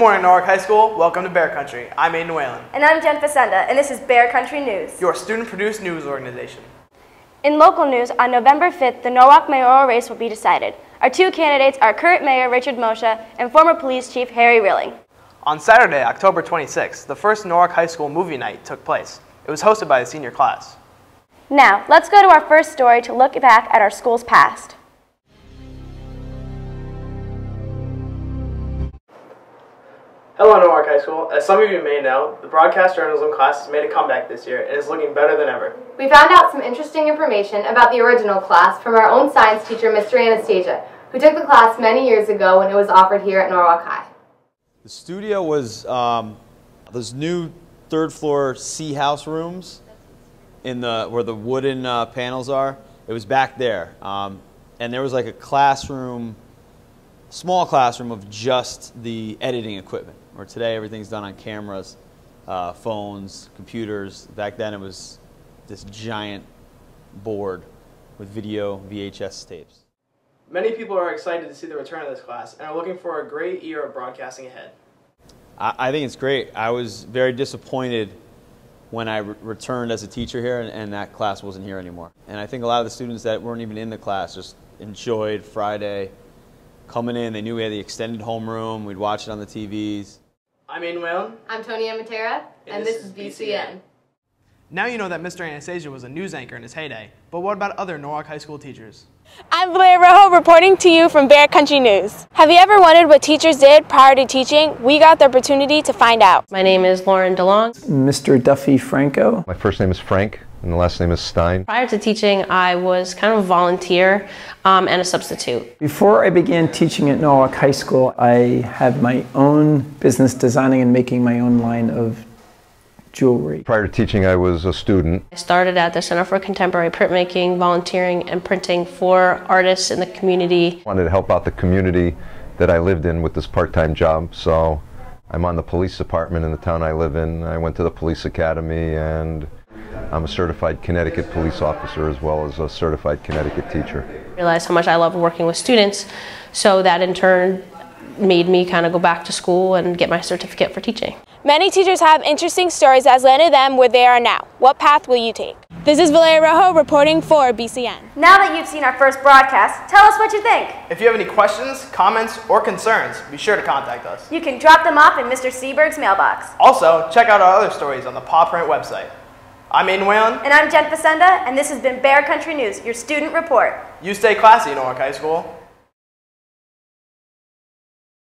morning, Norwalk High School. Welcome to Bear Country. I'm Aiden Whalen. And I'm Jen Facenda, and this is Bear Country News, your student-produced news organization. In local news, on November 5th, the Norwalk mayoral race will be decided. Our two candidates are current Mayor Richard Moshe and former Police Chief Harry Rilling. On Saturday, October 26th, the first Norwalk High School movie night took place. It was hosted by the senior class. Now, let's go to our first story to look back at our school's past. Hello, Norwalk High School. As some of you may know, the broadcast journalism class has made a comeback this year and is looking better than ever. We found out some interesting information about the original class from our own science teacher, Mr. Anastasia, who took the class many years ago when it was offered here at Norwalk High. The studio was those new third-floor C house rooms in where the wooden panels are. It was back there, and there was like a classroom, small classroom of just the editing equipment. Where today everything's done on cameras, phones, computers. Back then it was this giant board with video VHS tapes. Many people are excited to see the return of this class and are looking for a great year of broadcasting ahead. I think it's great. I was very disappointed when I returned as a teacher here and that class wasn't here anymore. And I think a lot of the students that weren't even in the class just enjoyed Friday. Coming in, they knew we had the extended homeroom. We'd watch it on the TVs. I'm Aiden Whalen. I'm Tony Amatera, and this is BCN. Now you know that Mr. Anastasia was a news anchor in his heyday, but what about other Norwalk High School teachers? I'm Valeria Rojo reporting to you from Bear Country News. Have you ever wondered what teachers did prior to teaching? We got the opportunity to find out. My name is Lauren DeLong. Mr. Duffy Franco. My first name is Frank, and the last name is Stein. Prior to teaching, I was kind of a volunteer and a substitute. Before I began teaching at Norwalk High School, I had my own business designing and making my own line of jewelry. Prior to teaching, I was a student. I started at the Center for Contemporary Printmaking, volunteering and printing for artists in the community. I wanted to help out the community that I lived in with this part-time job, so I'm on the police department in the town I live in. I went to the police academy, and I'm a certified Connecticut police officer as well as a certified Connecticut teacher. I realized how much I love working with students, so that in turn made me kind of go back to school and get my certificate for teaching. Many teachers have interesting stories that has landed them where they are now. What path will you take? This is Valeria Rojo reporting for BCN. Now that you've seen our first broadcast, tell us what you think. If you have any questions, comments, or concerns, be sure to contact us. You can drop them off in Mr. Seberg's mailbox. Also, check out our other stories on the Paw Print website. I'm Aiden Whalen. And I'm Jen Facenda, and this has been Bear Country News, your student report. You stay classy, Norwalk High School.